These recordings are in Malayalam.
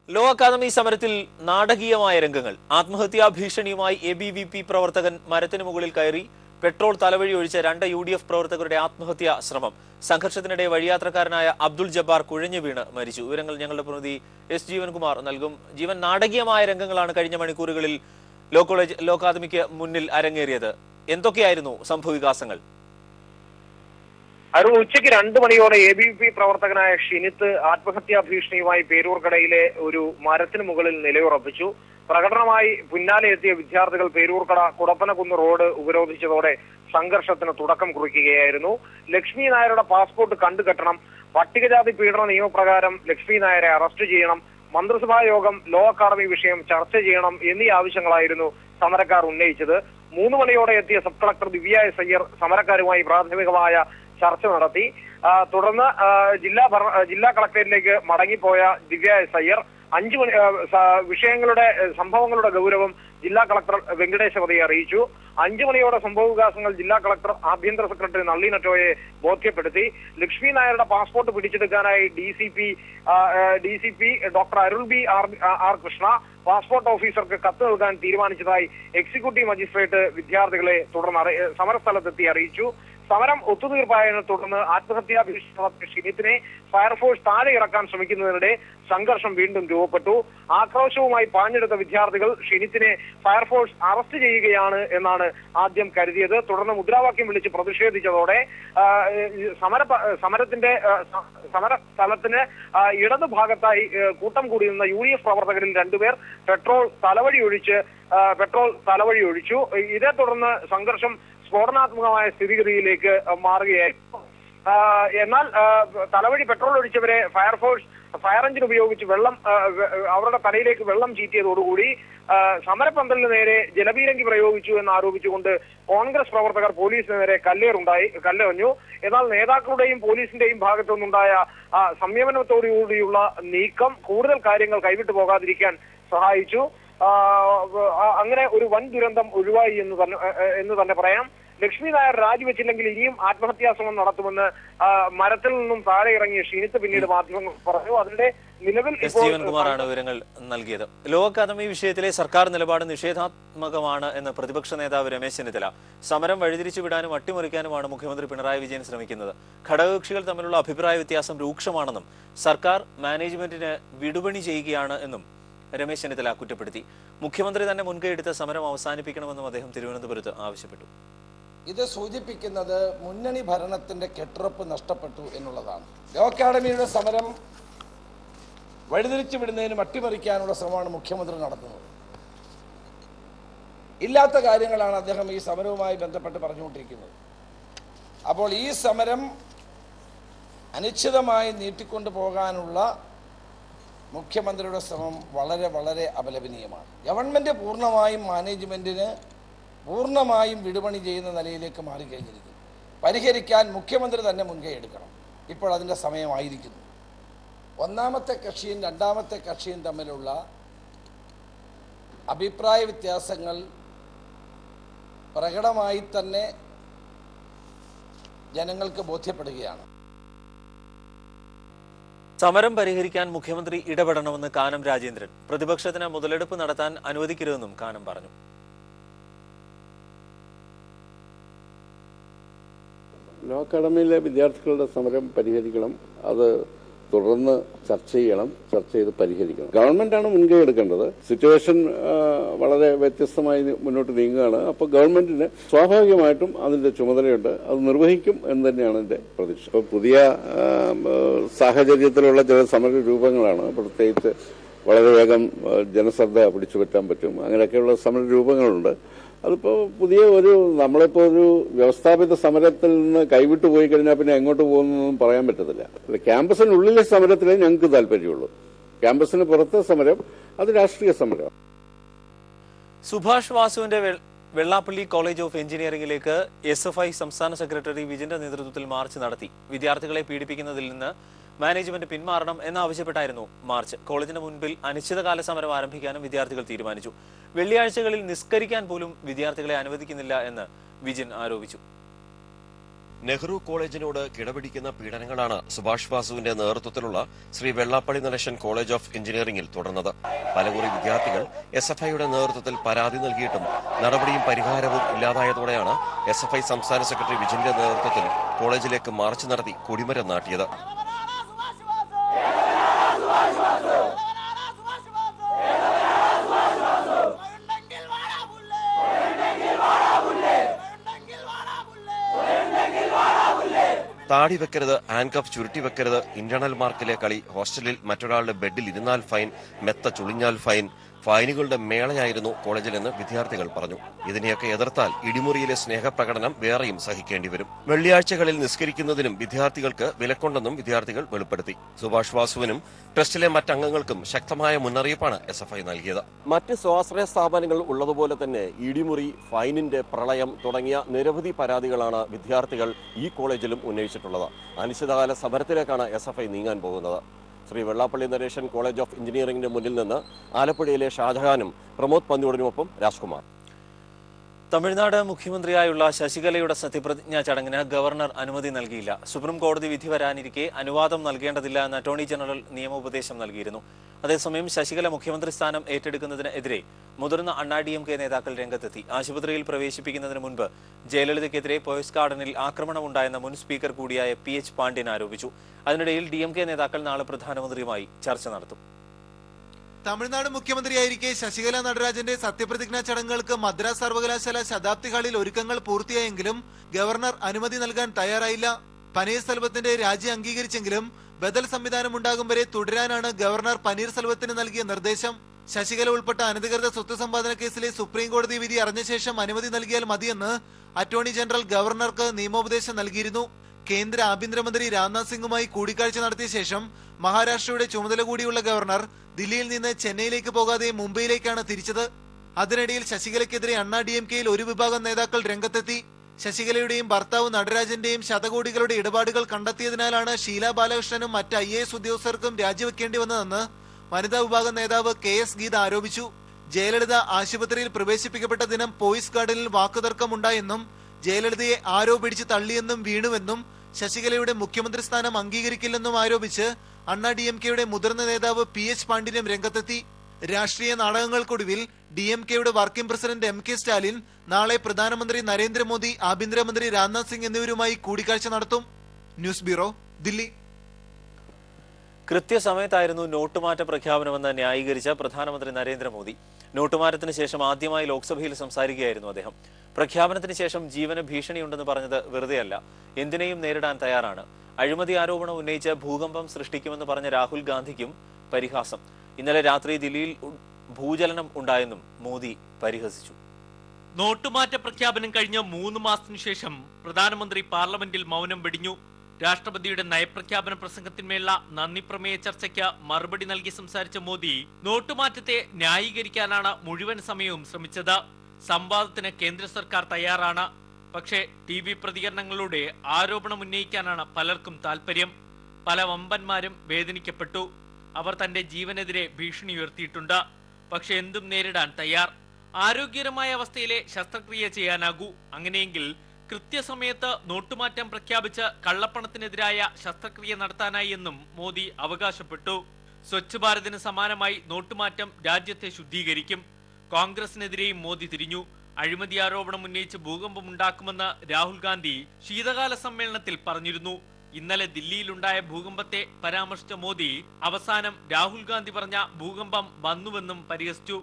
ലോ അക്കാദമി സമരത്തിൽ നാടകീയമായ രംഗങ്ങൾ. ആത്മഹത്യാ ഭീഷണിയുമായി ABVP പ്രവർത്തകൻ മരത്തിന് മുകളിൽ കയറി പെട്രോൾ തലവഴി ഒഴിച്ച 2 UDF പ്രവർത്തകരുടെ ആത്മഹത്യാ ശ്രമം. സംഘർഷത്തിനിടെ വഴിയാത്രക്കാരനായ അബ്ദുൾ ജബ്ബാർ കുഴഞ്ഞു വീണ് മരിച്ചു. വിവരങ്ങൾ ഞങ്ങളുടെ പ്രതിനിധി S. ജീവൻകുമാർ നൽകും. ജീവൻ, നാടകീയമായ രംഗങ്ങളാണ് കഴിഞ്ഞ മണിക്കൂറുകളിൽ ലോ അക്കാദമിക്ക് മുന്നിൽ അരങ്ങേറിയത്. എന്തൊക്കെയായിരുന്നു സംഭവവികാസങ്ങൾ? അരുൺ, ഉച്ചയ്ക്ക് 2 മണിയോടെ ABVP പ്രവർത്തകനായ ഷിനിത്ത് ആത്മഹത്യാ ഭീഷണിയുമായി പേരൂർക്കടയിലെ ഒരു മരത്തിന് മുകളിൽ നിലയുറപ്പിച്ചു. പ്രകടനമായി പിന്നാലെ എത്തിയ വിദ്യാർത്ഥികൾ പേരൂർക്കട കുടപ്പനക്കുന്ന് റോഡ് ഉപരോധിച്ചതോടെ സംഘർഷത്തിന് തുടക്കം കുറിക്കുകയായിരുന്നു. ലക്ഷ്മി നായരുടെ പാസ്പോർട്ട് കണ്ടുകെട്ടണം, പട്ടികജാതി പീഡന നിയമപ്രകാരം ലക്ഷ്മി നായരെ അറസ്റ്റ് ചെയ്യണം, മന്ത്രിസഭാ യോഗം ലോ അക്കാദമി വിഷയം ചർച്ച ചെയ്യണം എന്നീ ആവശ്യങ്ങളായിരുന്നു സമരക്കാർ ഉന്നയിച്ചത്. 3 മണിയോടെ എത്തിയ സബ് കളക്ടർ ദിവ്യ എസ് അയ്യർ സമരക്കാരുമായി പ്രാഥമികമായ ചർച്ച നടത്തി. തുടർന്ന് ജില്ലാ കളക്ടറേറ്റിലേക്ക് മടങ്ങിപ്പോയ ദിവ്യ എസ് അയ്യർ 5 മണി സംഭവങ്ങളുടെ ഗൗരവം ജില്ലാ കളക്ടർ വെങ്കടേശ്വരയെ അറിയിച്ചു. 5 മണിയോടെ സംഭവവികാസങ്ങൾ ജില്ലാ കളക്ടർ ആഭ്യന്തര സെക്രട്ടറി നളിനി നെറ്റോയെ ബോധ്യപ്പെടുത്തി. ലക്ഷ്മി നായരുടെ പാസ്പോർട്ട് പിടിച്ചെടുക്കാനായി DCP ഡോക്ടർ അരുൾ ബി ആർ കൃഷ്ണ പാസ്പോർട്ട് ഓഫീസർക്ക് കത്ത് നൽകാൻ തീരുമാനിച്ചതായി എക്സിക്യൂട്ടീവ് മജിസ്ട്രേറ്റ് വിദ്യാർത്ഥികളെ തുടർന്ന് സമരസ്ഥലത്തെത്തി അറിയിച്ചു. സമരം ഒത്തുതീർപ്പായതിനെ തുടർന്ന് ആത്മഹത്യാ ഭീഷണി ഷിനിത്തിനെ ഫയർഫോഴ്സ് താഴെ ഇറക്കാൻ ശ്രമിക്കുന്നതിനിടെ സംഘർഷം വീണ്ടും രൂപപ്പെട്ടു. ആക്രോശവുമായി പാഞ്ഞെടുത്ത വിദ്യാർത്ഥികൾ ഷിനിത്തിനെ ഫയർഫോഴ്സ് അറസ്റ്റ് ചെയ്യുകയാണ് എന്നാണ് ആദ്യം കരുതിയത്. തുടർന്ന് മുദ്രാവാക്യം വിളിച്ച് പ്രതിഷേധിച്ചതോടെ സമരസ്ഥലത്തിന് ഇടതുഭാഗത്തായി കൂട്ടം കൂടിയിരുന്ന UDF പ്രവർത്തകരിൽ 2 പേർ പെട്രോൾ തലവഴി ഒഴിച്ചു. ഇതേ തുടർന്ന് സംഘർഷം സ്ഫോടനാത്മകമായ സ്ഥിതിഗതിയിലേക്ക് മാറുകയായിരുന്നു. എന്നാൽ തലവഴി പെട്രോൾ ഒഴിച്ചവരെ ഫയർ എഞ്ചിൻ ഉപയോഗിച്ച് അവരുടെ തലയിലേക്ക് വെള്ളം ചീറ്റിയതോടുകൂടി സമരപന്തലിന് നേരെ ജലപീരങ്കി പ്രയോഗിച്ചു എന്നാരോപിച്ചുകൊണ്ട് കോൺഗ്രസ് പ്രവർത്തകർ പോലീസിന് നേരെ കല്ലെറിഞ്ഞു. എന്നാൽ നേതാക്കളുടെയും പോലീസിന്റെയും ഭാഗത്തു നിന്നുണ്ടായ സംയമനത്തോടുകൂടിയുള്ള നീക്കം കൂടുതൽ കാര്യങ്ങൾ കൈവിട്ടു പോകാതിരിക്കാൻ സഹായിച്ചു. അങ്ങനെ ഒരു വൻ ദുരന്തം ഒഴിവായി എന്ന് തന്നെ പറയാം. ലക്ഷ്മി നായർ രാജിവെച്ചില്ലെങ്കിൽ ഇനിയും ആത്മഹത്യാശ്രമം നടത്തുമെന്ന് മരത്തിൽ നിന്നും താഴെ ഇറങ്ങിയ ഷിനിത്ത് പിന്നീട് മാധ്യമങ്ങൾ പറഞ്ഞു. അതിന്റെ നിലവിൽ ജീവൻകുമാറാണ് വിവരങ്ങൾ നൽകിയത്. ലോ അക്കാദമി വിഷയത്തിലെ സർക്കാർ നിലപാട് നിഷേധാത്മകമാണ് എന്ന് പ്രതിപക്ഷ നേതാവ് രമേശ് ചെന്നിത്തല. സമരം വഴിതിരിച്ചു വിടാനും അട്ടിമറിക്കാനുമാണ് മുഖ്യമന്ത്രി പിണറായി വിജയൻ ശ്രമിക്കുന്നത്. ഘടകകക്ഷികൾ തമ്മിലുള്ള അഭിപ്രായ വ്യത്യാസം രൂക്ഷമാണെന്നും സർക്കാർ മാനേജ്മെന്റിന് വിടുപണി ചെയ്യുകയാണ് എന്നും രമേശ് ചെന്നിത്തല കുറ്റപ്പെടുത്തി. മുഖ്യമന്ത്രി തന്നെ മുൻകൈയെടുത്ത സമരം അവസാനിപ്പിക്കണമെന്നും അദ്ദേഹം തിരുവനന്തപുരത്ത് ആവശ്യപ്പെട്ടു. ഇത് സൂചിപ്പിക്കുന്നത് മുന്നണി ഭരണത്തിന്റെ കെട്ടുറപ്പ് നഷ്ടപ്പെട്ടു എന്നുള്ളതാണ്. ലോ അക്കാദമിയുടെ സമരം വഴിതിരിച്ചു വിടുന്നതിനും അട്ടിമറിക്കാനുള്ള ശ്രമമാണ് മുഖ്യമന്ത്രി നടത്തുന്നത്. ഇല്ലാത്ത കാര്യങ്ങളാണ് അദ്ദേഹം ഈ സമരവുമായി ബന്ധപ്പെട്ട് പറഞ്ഞുകൊണ്ടിരിക്കുന്നത്. അപ്പോൾ ഈ സമരം അനിശ്ചിതമായി നീട്ടിക്കൊണ്ടു പോകാനുള്ള മുഖ്യമന്ത്രിയുടെ ശ്രമം വളരെ വളരെ അപലപനീയമാണ്. ഗവൺമെൻറ് പൂർണ്ണമായും മാനേജ്മെൻറ്റിന് പൂർണ്ണമായും വിടുപണി ചെയ്യുന്ന നിലയിലേക്ക് മാറിക്കഴിഞ്ഞിരിക്കുന്നു. പരിഹരിക്കാൻ മുഖ്യമന്ത്രി തന്നെ മുൻകൈ എടുക്കണം. ഇപ്പോൾ അതിൻ്റെ സമയമായിരിക്കുന്നു. ഒന്നാമത്തെ കക്ഷിയും രണ്ടാമത്തെ കക്ഷിയും തമ്മിലുള്ള അഭിപ്രായ വ്യത്യാസങ്ങൾ പ്രകടമായി തന്നെ ജനങ്ങൾക്ക് ബോധ്യപ്പെടുകയാണ്. സമരം പരിഹരിക്കാൻ മുഖ്യമന്ത്രി ഇടപെടണമെന്ന് കാനം രാജേന്ദ്രൻ. പ്രതിപക്ഷത്തിന് മുതലെടുപ്പ് നടത്താൻ അനുവദിക്കരുതെന്നും കാനം പറഞ്ഞു. ലോ അക്കാദമിയിലെ വിദ്യാർത്ഥികളുടെ സമരം പരിഹരിക്കണം. അത് തുടർന്ന് ചർച്ച ചെയ്ത് പരിഹരിക്കണം. ഗവൺമെന്റാണ് മുൻകൈ എടുക്കേണ്ടത്. സിറ്റുവേഷൻ വളരെ വ്യത്യസ്തമായി മുന്നോട്ട് നീങ്ങുകയാണ്. അപ്പോൾ ഗവൺമെന്റിന് സ്വാഭാവികമായിട്ടും അതിന്റെ ചുമതലയുണ്ട്. അത് നിർവഹിക്കും എന്ന് തന്നെയാണ് എന്റെ പ്രതീക്ഷ. ഇപ്പോൾ പുതിയ സാഹചര്യത്തിലുള്ള ചില സമര രൂപങ്ങളാണ്. പ്രത്യേകിച്ച് വളരെ വേഗം ജനശ്രദ്ധ പിടിച്ചുപറ്റാൻ പറ്റും. അങ്ങനെയൊക്കെയുള്ള സമര രൂപങ്ങളുണ്ട്. അതിപ്പോൾ നമ്മളിപ്പോൾ ഒരു വ്യവസ്ഥാപിത സമരത്തിൽ നിന്ന് കൈവിട്ടു പോയി കഴിഞ്ഞാൽ പിന്നെ എങ്ങോട്ട് പോകുന്നൊന്നും പറയാൻ പറ്റത്തില്ല. ക്യാമ്പസിനുള്ളിലെ സമരത്തിലേ ഞങ്ങൾക്ക് താല്പര്യമുള്ളൂ. ക്യാമ്പസിന് പുറത്തെ സമരം അത് രാഷ്ട്രീയ സമരം. സുഭാഷ് വാസുവിന്റെ വെള്ളാപ്പള്ളി കോളേജ് ഓഫ് എഞ്ചിനീയറിംഗിലേക്ക് SFI സംസ്ഥാന സെക്രട്ടറി വിജിന്റെ നേതൃത്വത്തിൽ മാർച്ച് നടത്തി. വിദ്യാർത്ഥികളെ പീഡിപ്പിക്കുന്നതിൽ നിന്ന് മാനേജ്മെന്റ് പിന്മാറണം എന്നാവശ്യപ്പെട്ടായിരുന്നു മാർച്ച്. കോളേജിന് മുൻപിൽ അനിശ്ചിതകാല സമരം ആരംഭിക്കാനും വിദ്യാർത്ഥികൾ തീരുമാനിച്ചു. വെള്ളിയാഴ്ചകളിൽ നിസ്കരിക്കാൻ പോലും വിദ്യാർത്ഥികളെ അനുവദിക്കുന്നില്ല എന്ന് വിജിൻ ആരോപിച്ചു. നെഹ്റു കോളേജിനോട് കിടപിടിക്കുന്ന പീഡനങ്ങളാണ് സുഭാഷ് വാസുവിന്റെ നേതൃത്വത്തിലുള്ള ശ്രീ വെള്ളാപ്പള്ളി നടേശൻ കോളേജ് ഓഫ് എഞ്ചിനീയറിംഗിൽ തുടർന്നത്. പലകുറി വിദ്യാർത്ഥികൾ SFIയുടെ നേതൃത്വത്തിൽ പരാതി നൽകിയിട്ടും നടപടിയും പരിഹാരവും ഇല്ലാതായതോടെയാണ് SFI സംസ്ഥാന സെക്രട്ടറി വിജിന്റെ നേതൃത്വത്തിൽ കോളേജിലേക്ക് മാർച്ച് നടത്തി കൊടിമരം നാട്ടിയത്. താടി വെക്കരുത്, ഹാൻഡ് ചുരുട്ടി വെക്കരുത്, ഇന്റേണൽ മാർക്കിലെ കളി, ഹോസ്റ്റലിൽ മറ്റൊരാളുടെ ബെഡിൽ ഇരുന്നാൽ ഫൈൻ, മെത്ത ചുളിഞ്ഞാൽ ഫൈൻ, ഫൈനുകളുടെ മേളയായിരുന്നു കോളേജിലെന്ന് വിദ്യാർത്ഥികൾ പറഞ്ഞു. ഇതിനെയൊക്കെ എതിർത്താൽ ഇടിമുറിയിലെ സ്നേഹപ്രകടനം വേറെയും സഹിക്കേണ്ടി വരും. വെള്ളിയാഴ്ചകളിൽ നിസ്കരിക്കുന്നതിനും വിദ്യാർത്ഥികൾക്ക് വിലക്കുണ്ടെന്നും വിദ്യാർത്ഥികൾ വെളിപ്പെടുത്തി. സുഭാഷ് വാസുവിനും ട്രസ്റ്റിലെ മറ്റംഗങ്ങൾക്കും ശക്തമായ മുന്നറിയിപ്പാണ് SFI നൽകിയത്. മറ്റ് സ്വാശ്രയ സ്ഥാപനങ്ങൾ ഉള്ളതുപോലെ തന്നെ ഇടിമുറി, ഫൈനിന്റെ പ്രളയം തുടങ്ങിയ നിരവധി പരാതികളാണ് വിദ്യാർത്ഥികൾ ഈ കോളേജിലും ഉന്നയിച്ചിട്ടുള്ളത്. അനിശ്ചിതകാല സമരത്തിലേക്കാണ് SFI നീങ്ങാൻ പോകുന്നത്. ശ്രീ വെള്ളാപ്പള്ളി നടേശൻ കോളേജ് ഓഫ് എഞ്ചിനീയറിംഗിന്റെ മുന്നിൽ നിന്ന് ആലപ്പുഴയിലെ ഷാജഹാനും പ്രമോദ് പന്തിയോടിനുമൊപ്പം രാജ്കുമാർ. തമിഴ്നാട് മുഖ്യമന്ത്രിയായുള്ള ശശികലയുടെ സത്യപ്രതിജ്ഞാ ചടങ്ങിന് ഗവർണർ അനുമതി നൽകിയില്ല. സുപ്രീം കോടതി വിധി വരാനിരിക്കെ അനുവാദം നൽകേണ്ടതില്ല എന്ന് അറ്റോർണി ജനറൽ നിയമോപദേശം നൽകിയിരുന്നു. അതേസമയം ശശികല മുഖ്യമന്ത്രി സ്ഥാനം ഏറ്റെടുക്കുന്നതിനെതിരെ മുതിർന്ന DMK നേതാക്കൾ രംഗത്തെത്തി. ആശുപത്രിയിൽ പ്രവേശിപ്പിക്കുന്നതിന് മുൻപ് ജയലളിതയ്ക്കെതിരെ പോയസ് ഗാർഡനിൽ ആക്രമണമുണ്ടായെന്ന മുൻ സ്പീക്കർ കൂടിയായ PH പാണ്ഡ്യൻ ആരോപിച്ചു. അതിനിടയിൽ DMK നേതാക്കൾ നാളെ പ്രധാനമന്ത്രിയുമായി ചർച്ച നടത്തും. തമിഴ്നാട് മുഖ്യമന്ത്രിയായിരിക്കെ ശശികല നടരാജന്റെ സത്യപ്രതിജ്ഞാ ചടങ്ങുകൾക്ക് മദ്രാസ് സർവകലാശാല ശതാബ്ദി ഹാളിൽ ഒരുക്കങ്ങൾ പൂർത്തിയായെങ്കിലും ഗവർണർ അനുമതി നൽകാൻ തയ്യാറായില്ല. പനീർസെൽവത്തിന്റെ രാജി അംഗീകരിച്ചെങ്കിലും ബദൽ സംവിധാനം ഉണ്ടാകും വരെ തുടരാനാണ് ഗവർണർ പനീർസെൽവത്തിന് നൽകിയ നിർദ്ദേശം. ശശികല ഉൾപ്പെട്ട അനധികൃത സ്വത്ത് സമ്പാദന കേസിലെ സുപ്രീം കോടതി വിധി അറിഞ്ഞ ശേഷം അനുമതി നൽകിയാൽ മതിയെന്ന് അറ്റോർണി ജനറൽ ഗവർണർക്ക് നിയമോപദേശം നൽകിയിരുന്നു. കേന്ദ്ര ആഭ്യന്തരമന്ത്രി രാജ്നാഥ് സിംഗുമായി കൂടിക്കാഴ്ച നടത്തിയ ശേഷം മഹാരാഷ്ട്രയുടെ ചുമതല കൂടിയുള്ള ഗവർണർ ദില്ലിയിൽ നിന്ന് ചെന്നൈയിലേക്ക് പോകാതെ മുംബൈയിലേക്കാണ് തിരിച്ചത്. അതിനിടയിൽ ശശികലയ്ക്കെതിരെ DMKയിൽ ഒരു വിഭാഗം നേതാക്കൾ രംഗത്തെത്തി. ശശികലയുടെയും ഭർത്താവ് നടരാജന്റെയും ശതകോടികളുടെ ഇടപാടുകൾ കണ്ടെത്തിയതിനാലാണ് ഷീല ബാലകൃഷ്ണനും മറ്റ് IAS ഉദ്യോഗസ്ഥർക്കും രാജിവെക്കേണ്ടി വന്നതെന്ന് വനിതാ വിഭാഗം നേതാവ് KS ഗീത ആരോപിച്ചു. ജയലളിത ആശുപത്രിയിൽ പ്രവേശിപ്പിക്കപ്പെട്ട ദിനം പോയിസ് ഗാർഡനിൽ വാക്കുതർക്കമുണ്ടായെന്നും ജയലളിതയെ ആരോ പിടിച്ച് തള്ളിയെന്നും വീണുവെന്നും ശശികലയുടെ മുഖ്യമന്ത്രി സ്ഥാനം അംഗീകരിക്കില്ലെന്നും ആരോപിച്ച് DMKയുടെ മുതിർന്ന നേതാവ് PH പാണ്ഡ്യനും രംഗത്തെത്തി. രാഷ്ട്രീയ നാടകങ്ങൾക്കൊടുവിൽ DMKയുടെ വർക്കിംഗ് പ്രസിഡന്റ് MK സ്റ്റാലിൻ നാളെ പ്രധാനമന്ത്രി നരേന്ദ്രമോദി, ആഭ്യന്തരമന്ത്രി രാജ്നാഥ് സിംഗ് എന്നിവരുമായി കൂടിക്കാഴ്ച നടത്തും. News bureau, Dilli. കൃത്യസമയത്തായിരുന്നു നോട്ടുമാറ്റ പ്രഖ്യാപനമെന്ന് ന്യായീകരിച്ച പ്രധാനമന്ത്രി നരേന്ദ്രമോദി. നോട്ടുമാറ്റത്തിന് ശേഷം ആദ്യമായി ലോക്സഭയിൽ സംസാരിക്കുകയായിരുന്നു അദ്ദേഹം. പ്രഖ്യാപനത്തിന് ശേഷം ജീവന് ഭീഷണിയുണ്ടെന്ന് പറഞ്ഞത് വെറുതെയല്ല, എന്തിനേയും നേരിടാൻ തയ്യാറാണ്. അഴിമതി ആരോപണം ഉന്നയിച്ച് ഭൂകമ്പം സൃഷ്ടിക്കുമെന്ന് പറഞ്ഞ രാഹുൽ ഗാന്ധിക്കും പരിഹാസം. ഇന്നലെ രാത്രി ദില്ലിയിൽ ഭൂചലനം ഉണ്ടായെന്നും മോദി പരിഹസിച്ചു. നോട്ടുമാറ്റ പ്രഖ്യാപനം കഴിഞ്ഞ 3 മാസത്തിനു ശേഷം പ്രധാനമന്ത്രി പാർലമെന്റിൽ മൗനം വെടിഞ്ഞു. രാഷ്ട്രപതിയുടെ നയപ്രഖ്യാപന പ്രസംഗത്തിന്മേലുള്ള നന്ദി പ്രമേയ ചർച്ചയ്ക്ക് മറുപടി നൽകി സംസാരിച്ച മോദി നോട്ടുമാറ്റത്തെ ന്യായീകരിക്കാനാണ് മുഴുവൻ സമയവും ശ്രമിച്ചത്. സംവാദത്തിന് കേന്ദ്ര സർക്കാർ തയ്യാറാണ്. പക്ഷേ TV പ്രതികരണങ്ങളുടെ ആരോപണം ഉന്നയിക്കാനാണ് പലർക്കും താല്പര്യം. പല വമ്പന്മാരും വേദനിക്കപ്പെട്ടു. അവർ തന്റെ ജീവനെതിരെ ഭീഷണി ഉയർത്തിയിട്ടുണ്ട്. പക്ഷെ എന്തും നേരിടാൻ തയ്യാർ. ആരോഗ്യകരമായ അവസ്ഥയിലെ ശസ്ത്രക്രിയ ചെയ്യാനാകൂ. അങ്ങനെയെങ്കിൽ കൃത്യസമയത്ത് നോട്ടുമാറ്റം പ്രഖ്യാപിച്ച് കള്ളപ്പണത്തിനെതിരായ ശസ്ത്രക്രിയ നടത്താനായി എന്നും മോദി അവകാശപ്പെട്ടു. സ്വച്ഛ് ഭാരതിന് സമാനമായി നോട്ടുമാറ്റം രാജ്യത്തെ ശുദ്ധീകരിക്കും. കോൺഗ്രസിനെതിരെയും മോദി തിരിഞ്ഞു. അഴിമതി ആരോപണം ഉന്നയിച്ച് ഭൂകമ്പമുണ്ടാക്കുമെന്ന് രാഹുൽ ഗാന്ധി ശീതകാല സമ്മേളനത്തിൽ പറഞ്ഞിരുന്നു. ഇന്നലെ ദില്ലിയിലുണ്ടായ ഭൂകമ്പത്തെ പരാമർശിച്ച മോദി അവസാനം രാഹുൽ ഗാന്ധി പറഞ്ഞ ഭൂകമ്പം വന്നുവെന്നും പരിഹസിച്ചു.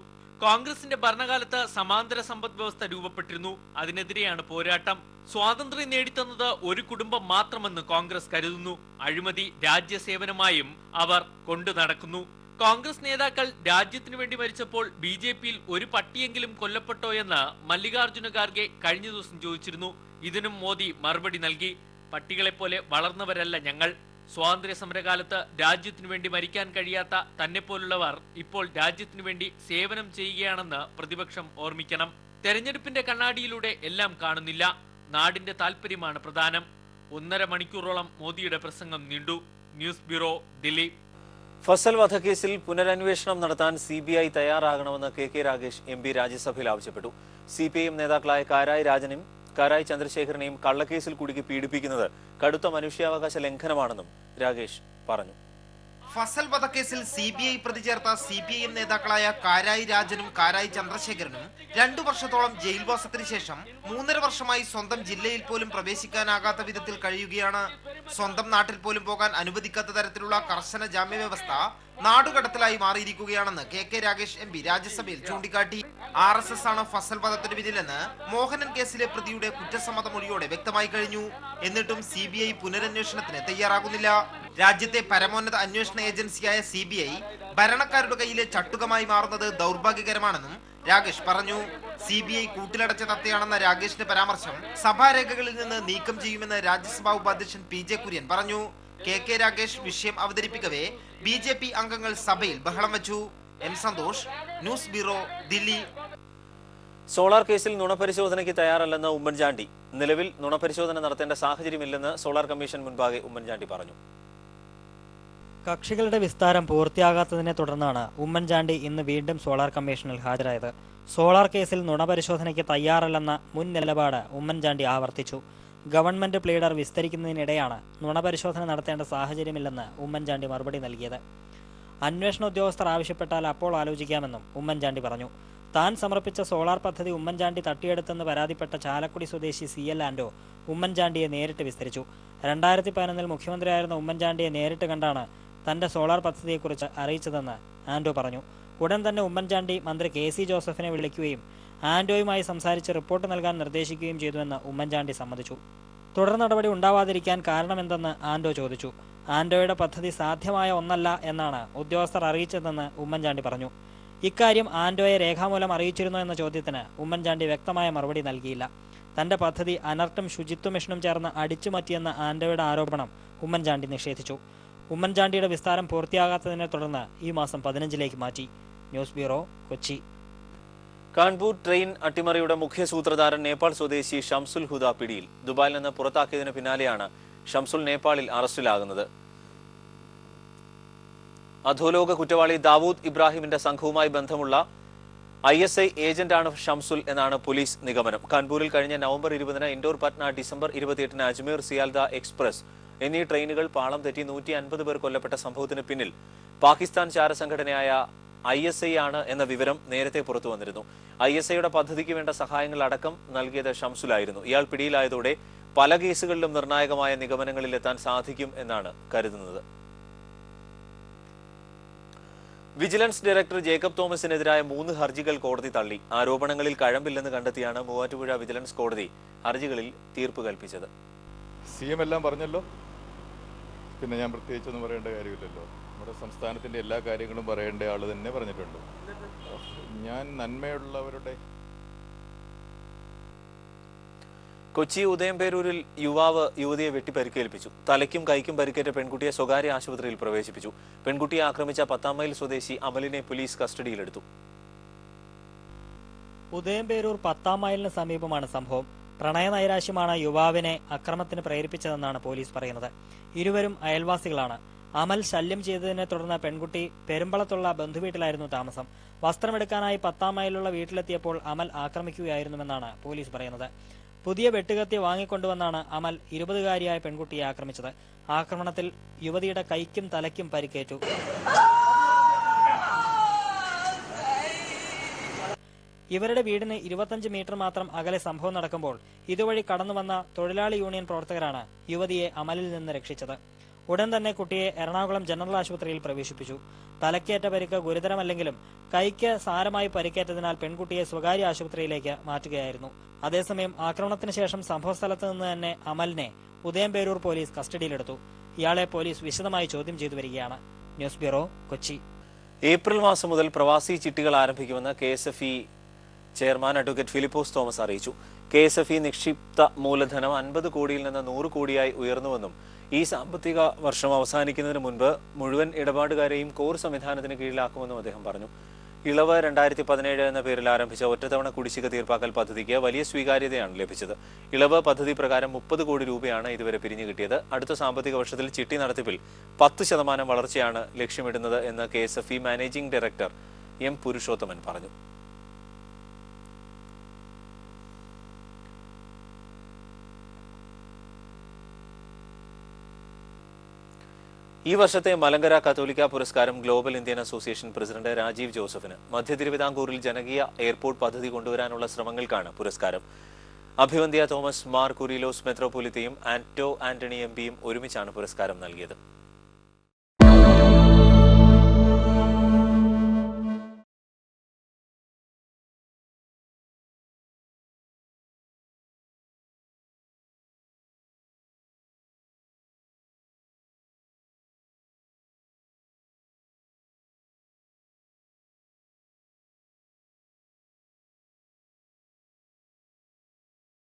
കോൺഗ്രസിന്റെ ഭരണകാലത്ത് സമാന്തര സമ്പദ് വ്യവസ്ഥ രൂപപ്പെട്ടിരുന്നു. അതിനെതിരെയാണ് പോരാട്ടം. സ്വാതന്ത്ര്യം നേടിത്തന്നത് ഒരു കുടുംബം മാത്രമെന്ന് കോൺഗ്രസ് കരുതുന്നു. അഴിമതി രാജ്യസേവനമായും അവർ കൊണ്ടു നടക്കുന്നു. കോൺഗ്രസ് നേതാക്കൾ രാജ്യത്തിനു വേണ്ടി മരിച്ചപ്പോൾ BJPയിൽ ഒരു പട്ടിയെങ്കിലും കൊല്ലപ്പെട്ടോ എന്ന് മല്ലികാർജുന ഖാർഗെ കഴിഞ്ഞ ദിവസം ചോദിച്ചിരുന്നു. ഇതിനും മോദി മറുപടി നൽകി. പട്ടികളെപ്പോലെ വളർന്നവരല്ല ഞങ്ങൾ. സ്വാതന്ത്ര്യ സമരകാലത്ത് രാജ്യത്തിനു വേണ്ടി മരിക്കാൻ കഴിയാത്ത തന്നെ പോലുള്ളവർ ഇപ്പോൾ രാജ്യത്തിനു വേണ്ടി സേവനം ചെയ്യുകയാണെന്ന് പ്രതിപക്ഷം ഓർമ്മിക്കണം. തെരഞ്ഞെടുപ്പിന്റെ കണ്ണാടിയിലൂടെ എല്ലാം കാണുന്നില്ല. നാടിന്റെ താല്പര്യമാണ് പ്രധാനം. 1.5 മണിക്കൂറോളം മോദിയുടെ പ്രസംഗം നീണ്ടു. News bureau, Delhi. ഫസൽ വധക്കേസിൽ പുനരന്വേഷണം നടത്താൻ CBI തയ്യാറാകണമെന്ന് KK രാഗേഷ് MP രാജ്യസഭയിൽ ആവശ്യപ്പെട്ടു. CPIM നേതാക്കളായ കാരായി രാജനും കാരായി ചന്ദ്രശേഖരനെയും കള്ളക്കേസിൽ കുടുക്കി പീഡിപ്പിക്കുന്നത് കടുത്ത മനുഷ്യാവകാശ ലംഘനമാണെന്നും രാഗേഷ് പറഞ്ഞു. ഫസൽ വധക്കേസിൽ CBI പ്രതി ചേർത്ത CPIM നേതാക്കളായ കാരായി രാജനും കാരായി ചന്ദ്രശേഖരനും 2 വർഷത്തോളം ജയിൽവാസത്തിന് ശേഷം 3.5 വർഷമായി സ്വന്തം ജില്ലയിൽ പോലും പ്രവേശിക്കാനാകാത്ത വിധത്തിൽ കഴിയുകയാണ്. സ്വന്തം നാട്ടിൽ പോലും പോകാൻ അനുവദിക്കാത്ത തരത്തിലുള്ള കർശന ജാമ്യ വ്യവസ്ഥ നാടുകടത്തലായി മാറിയിരിക്കുകയാണെന്ന് KK രാഗേഷ് MP രാജ്യസഭയിൽ ചൂണ്ടിക്കാട്ടി. RSS ആണ് ഫസൽ വധത്തിന് പിന്നിലെന്ന് മോഹനൻ കേസിലെ പ്രതിയുടെ കുറ്റസമ്മത മൊഴിയോടെ വ്യക്തമായി കഴിഞ്ഞു. എന്നിട്ടും CBI പുനരന്വേഷണത്തിന് തയ്യാറാകുന്നില്ല. രാജ്യത്തെ പരമോന്നത അന്വേഷണ ഏജൻസിയായ CBI ഭരണക്കാരുടെ കയ്യിലെ ചട്ടുകമായി മാറുന്നത് ദൗർഭാഗ്യകരമാണെന്നും രാഗേഷ് പറഞ്ഞു. CBI കൂട്ടിലടച്ച തത്തയാണെന്ന രാഗേഷിന്റെ പരാമർശം സഭാരേഖകളിൽ നിന്ന് നീക്കം ചെയ്യുമെന്ന് രാജ്യസഭാ ഉപാധ്യക്ഷൻ PJ കുര്യൻ പറഞ്ഞു. KK രാഗേഷ് വിഷയം അവതരിപ്പിക്കവേ BJP അംഗങ്ങൾ സഭയിൽ ബഹളം വെച്ചു. M Santhosh, news bureau, Delhi. Solar കേസിൽ നുണപരിശോധനയ്ക്ക് തയ്യാറല്ലെന്ന് ഉമ്മൻചാണ്ടി. നിലവിൽ നുണപരിശോധന നടത്തേണ്ട സാഹചര്യമില്ലെന്ന് സോളാർ കമ്മീഷൻ മുൻപാകെ ഉമ്മൻചാണ്ടി പറഞ്ഞു. കക്ഷികളുടെ വിസ്താരം പൂർത്തിയാകാത്തതിനെ തുടർന്നാണ് ഉമ്മൻചാണ്ടി ഇന്ന് വീണ്ടും സോളാർ കമ്മീഷനിൽ ഹാജരായത്. സോളാർ കേസിൽ നുണപരിശോധനയ്ക്ക് തയ്യാറല്ലെന്ന മുൻ നിലപാട് ഉമ്മൻചാണ്ടി ആവർത്തിച്ചു. ഗവൺമെന്റ് പ്ലീഡർ വിസ്തരിക്കുന്നതിനിടെയാണ് നുണപരിശോധന നടത്തേണ്ട സാഹചര്യമില്ലെന്ന് ഉമ്മൻചാണ്ടി മറുപടി നൽകിയത്. അന്വേഷണ ഉദ്യോഗസ്ഥർ ആവശ്യപ്പെട്ടാൽ അപ്പോൾ ആലോചിക്കാമെന്നും ഉമ്മൻചാണ്ടി പറഞ്ഞു. താൻ സമർപ്പിച്ച സോളാർ പദ്ധതി ഉമ്മൻചാണ്ടി തട്ടിയെടുത്തെന്ന് പരാതിപ്പെട്ട ചാലക്കുടി സ്വദേശി CL ആൻഡോ ഉമ്മൻചാണ്ടിയെ നേരിട്ട് വിസ്തരിച്ചു. 2011 മുഖ്യമന്ത്രിയായിരുന്ന ഉമ്മൻചാണ്ടിയെ നേരിട്ട് കണ്ടാണ് തന്റെ സോളാർ പദ്ധതിയെക്കുറിച്ച് അറിയിച്ചതെന്ന് ആൻഡോ പറഞ്ഞു. ഉടൻ തന്നെ ഉമ്മൻചാണ്ടി മന്ത്രി KC ജോസഫിനെ വിളിക്കുകയും ആൻഡോയുമായി സംസാരിച്ച് റിപ്പോർട്ട് നൽകാൻ നിർദ്ദേശിക്കുകയും ചെയ്തുവെന്ന് ഉമ്മൻചാണ്ടി സമ്മതിച്ചു. തുടർ നടപടി ഉണ്ടാവാതിരിക്കാൻ കാരണമെന്തെന്ന് ആൻഡോ ചോദിച്ചു. ആൻഡോയുടെ പദ്ധതി സാധ്യമായ ഒന്നല്ല എന്നാണ് ഉദ്യോഗസ്ഥർ അറിയിച്ചതെന്ന് ഉമ്മൻചാണ്ടി പറഞ്ഞു. ഇക്കാര്യം ആൻഡോയെ രേഖാമൂലം അറിയിച്ചിരുന്നോ എന്ന ചോദ്യത്തിന് ഉമ്മൻചാണ്ടി വ്യക്തമായ മറുപടി നൽകിയില്ല. തന്റെ പദ്ധതി അനർട്ടും ശുചിത്വ മിഷനും ചേർന്ന് അടിച്ചുമാറ്റിയെന്ന ആൻഡോയുടെ ആരോപണം ഉമ്മൻചാണ്ടി നിഷേധിച്ചു. ഉമ്മൻചാണ്ടിയുടെ വിസ്താരം പൂർത്തിയാകാത്തതിനെ തുടർന്ന് ഈ മാസം 15-ലേക്ക് മാറ്റി. News bureau, Kochi. Kanpur train അട്ടിമറിയുടെ മുഖ്യ സൂത്രധാരൻ നേപ്പാൾ സ്വദേശി ഷംസുൽ ഹുദ പിടിയിൽ. ദുബായിൽ നിന്ന് പുറത്താക്കിയതിനു പിന്നാലെയാണ് ഷംസുൽ നേപ്പാളിൽ അറസ്റ്റിലാകുന്നത്. അധോലോക കുറ്റവാളി ദാവൂദ് ഇബ്രാഹിമിന്റെ സംഘവുമായി ബന്ധമുള്ള ISI ഏജന്റാണ് ഷംസുൽ എന്നാണ് പോലീസ് നിഗമനം. കാൺപൂരിൽ കഴിഞ്ഞ നവംബർ 20-ന് ഇൻഡോർ പട്ന, ഡിസംബർ 28-ന് അജ്മീർ സിയാൽദ എക്സ്പ്രസ് എന്നീ ട്രെയിനുകൾ പാളം തെറ്റി 150 പേർ കൊല്ലപ്പെട്ട സംഭവത്തിന് പിന്നിൽ പാകിസ്ഥാൻ ചാരസംഘടനയായ ISI ആണ് എന്ന വിവരം നേരത്തെ പുറത്തു വന്നിരുന്നു. ISIയുടെ പദ്ധതിക്ക് വേണ്ട സഹായങ്ങൾ അടക്കം നൽകിയത് ഷംസുലായിരുന്നു. ഇയാൾ പിടിയിലായതോടെ പല കേസുകളിലും നിർണായകമായ നിഗമനങ്ങളിലെത്താൻ സാധിക്കും എന്നാണ് കരുതുന്നത്. വിജിലൻസ് ഡയറക്ടർ ജേക്കബ് തോമസിനെതിരായ 3 ഹർജികൾ കോടതി തള്ളി. ആരോപണങ്ങളിൽ കഴമ്പില്ലെന്ന് കണ്ടെത്തിയാണ് മൂവാറ്റുപുഴ വിജിലൻസ് കോടതി ഹർജികളിൽ തീർപ്പ് കൽപ്പിച്ചത്. CM എല്ലാം പറഞ്ഞല്ലോ, പിന്നെ ഞാൻ പ്രത്യേകിച്ചൊന്നും പറയേണ്ട കാര്യമില്ലല്ലോ. നമ്മുടെ സംസ്ഥാനത്തിൻ്റെ എല്ലാ കാര്യങ്ങളും പറയേണ്ട ആൾ തന്നെ പറഞ്ഞിട്ടുണ്ട്. ഞാൻ നന്മയുള്ളവരുടെ കൊച്ചി ഉദയംപേരൂരിൽ യുവതിയെ വെട്ടി പരിക്കേൽപ്പിച്ചു. തലയ്ക്കും കൈക്കും പരിക്കേറ്റ പെൺകുട്ടിയെ സ്വകാര്യ ആശുപത്രിയിൽ പ്രവേശിപ്പിച്ചു. പെൺകുട്ടിയെ ആക്രമിച്ച 10 മൈൽ സ്വദേശി അമലിനെ പോലീസ് കസ്റ്റഡിയിലെടുത്തു. ഉദയംപേരൂർ 10 മൈലിന് സമീപമാണ് സംഭവം. പ്രണയനൈരാശ്യമാണ് യുവാവിനെ അക്രമത്തിന് പ്രേരിപ്പിച്ചതെന്നാണ് പോലീസ് പറയുന്നത്. ഇരുവരും അയൽവാസികളാണ്. അമൽ ശല്യം ചെയ്തതിനെ തുടർന്ന് പെൺകുട്ടി പെരുമ്പളത്തുള്ള ബന്ധുവീട്ടിലായിരുന്നു താമസം. വസ്ത്രമെടുക്കാനായി 10 മൈലുള്ള വീട്ടിലെത്തിയപ്പോൾ അമൽ ആക്രമിക്കുകയായിരുന്നുവെന്നാണ് പോലീസ് പറയുന്നത്. പുതിയ വെട്ടുകത്തി വാങ്ങിക്കൊണ്ടുവന്നാണ് അമൽ 20-കാരിയായ പെൺകുട്ടിയെ ആക്രമിച്ചത്. ആക്രമണത്തിൽ യുവതിയുടെ കൈക്കും തലയ്ക്കും പരിക്കേറ്റു. ഇവരുടെ വീടിന് 25 മീറ്റർ മാത്രം അകലെ സംഭവം നടക്കുമ്പോൾ ഇതുവഴി കടന്നുവന്ന തൊഴിലാളി യൂണിയൻ പ്രവർത്തകരാണ് യുവതിയെ അമലിൽ നിന്ന് രക്ഷിച്ചത്. ഉടൻ തന്നെ കുട്ടിയെ എറണാകുളം ജനറൽ ആശുപത്രിയിൽ പ്രവേശിപ്പിച്ചു. തലക്കേറ്റ പരിക്ക് ഗുരുതരമല്ലെങ്കിലും കൈക്ക് സാരമായി പരിക്കേറ്റതിനാൽ പെൺകുട്ടിയെ സ്വകാര്യ ആശുപത്രിയിലേക്ക് മാറ്റുകയായിരുന്നു. അതേസമയം ആക്രമണത്തിന് ശേഷം സംഭവസ്ഥലത്ത് നിന്ന് തന്നെ അമലിനെ ഉദയംപേരൂർ പോലീസ് കസ്റ്റഡിയിലെടുത്തു. ഇയാളെ പോലീസ് വിശദമായി ചോദ്യം ചെയ്തു വരികയാണ്. News bureau, Kochi. ഏപ്രിൽ മാസം മുതൽ പ്രവാസി ചിട്ടികൾ ആരംഭിക്കുമെന്ന് KSFE chairman advocate Philipose Thomas അറിയിച്ചു. KSFE നിക്ഷിപ്ത മൂലധനം 50 കോടിയിൽ നിന്ന് 100 കോടിയായി ഉയർന്നുവെന്നും ഈ സാമ്പത്തിക വർഷം അവസാനിക്കുന്നതിന് മുൻപ് മുഴുവൻ ഇടപാടുകാരെയും കോർ സംവിധാനത്തിന് കീഴിലാക്കുമെന്നും അദ്ദേഹം പറഞ്ഞു. ഇളവ് 2017 എന്ന പേരിൽ ആരംഭിച്ച ഒറ്റത്തവണ കുടിശ്ശിക തീർപ്പാക്കൽ പദ്ധതിക്ക് വലിയ സ്വീകാര്യതയാണ് ലഭിച്ചത്. ഇളവ് പദ്ധതി പ്രകാരം 30 കോടി രൂപയാണ് ഇതുവരെ പിരിഞ്ഞു കിട്ടിയത്. അടുത്ത സാമ്പത്തിക വർഷത്തിൽ ചിട്ടി നടത്തിപ്പിൽ 10% വളർച്ചയാണ് ലക്ഷ്യമിടുന്നത് എന്ന് KSFE managing director M Purushothaman പറഞ്ഞു. ഈ വർഷത്തെ മലങ്കര കത്തോലിക്ക പുരസ്കാരം global Indian association president Rajeev ജോസഫിന്. മധ്യ തിരുവിതാംകൂറിൽ ജനകീയ എയർപോർട്ട് പദ്ധതി കൊണ്ടുവരാനുള്ള ശ്രമങ്ങൾക്കാണ് പുരസ്കാരം. അഭിവന്ദ്യ തോമസ് മാർ കുരിലോസ് മെത്രോപൊലിത്തയും ആന്റോ ആന്റണി എംപിയും ഒരുമിച്ചാണ് പുരസ്കാരം നൽകിയത്.